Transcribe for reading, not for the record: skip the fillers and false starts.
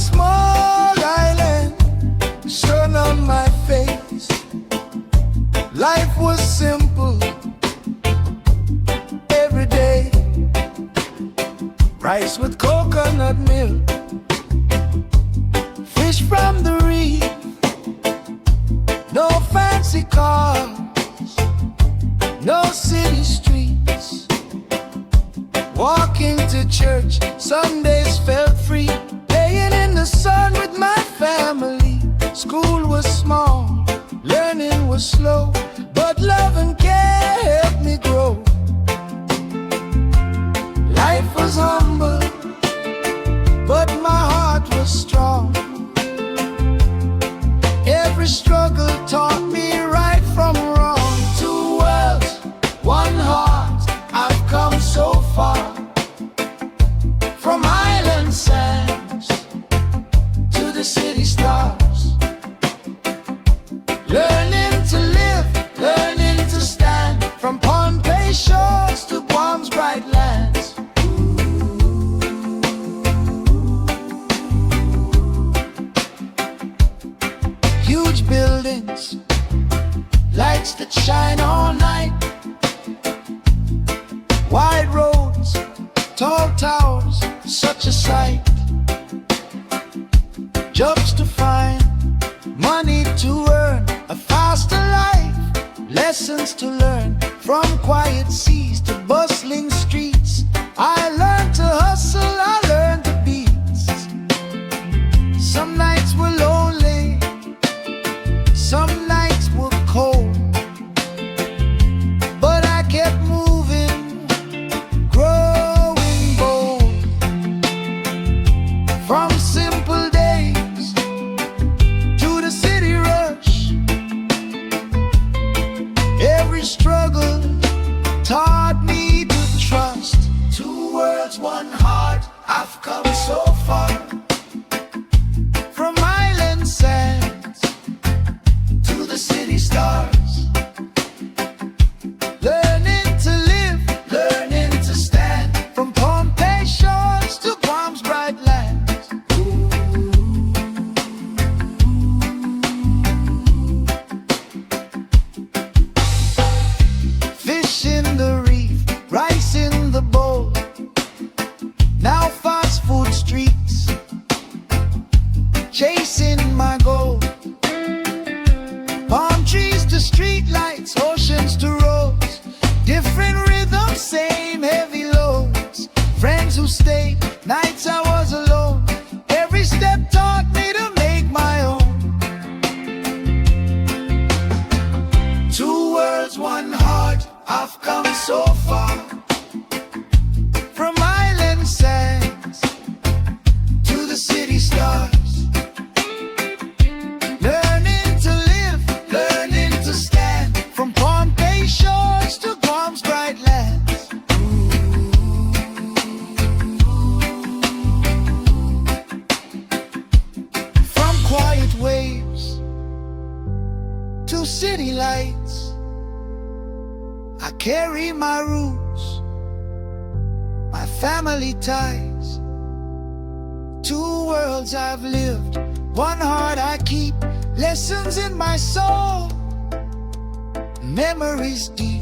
small island, sun on my face. Life was simple every day. Rice with coconut milk, fish from the reef. No fancy cars, no city streets. Walking to church, Sundays felt free. Playing in the sun with my family. School was small, learning was slow, but love and care helped me grow. Life was humble, but my heart was strong. Every struggle taught me right from wrong. Two worlds, one heart, I've come so far. From island sands to the city stars. Learning to live, learning to stand. From Pohnpei shores to Guam's bright lands. Huge buildings, lights that shine all night. Wide roads, tall towers, such a sight. Jobs to find, money to earn, a faster life, lessons to learn. From quiet seas to bustling streets, I learned to hustle, I learned the beats. Some nights were lonely, some nights were cold, but I kept moving, growing bold. From simple days to the city rush, every struggle taught me to trust. Two worlds, one heart, I've come so far. From island sands to the city stars. Learning to live, learning to stand. From Pohnpei shores to Guam's bright lands. Fish in the reef, rice in the bowl. Now fast food streets, chasing my goal. Palm trees to street lights, oceans to roads. Different rhythms, same heavy loads. Friends who stayed, nights I was alone. Every step taught me to make my own. Two worlds, one heart, I've come so far. From island sands to the city stars. Learning to live, learning to stand. From Pohnpei shores to Guam's bright lands. From quiet waves to city lights, I carry my roots, my family ties. Two worlds I've lived, one heart I keep. Lessons in my soul, memories deep.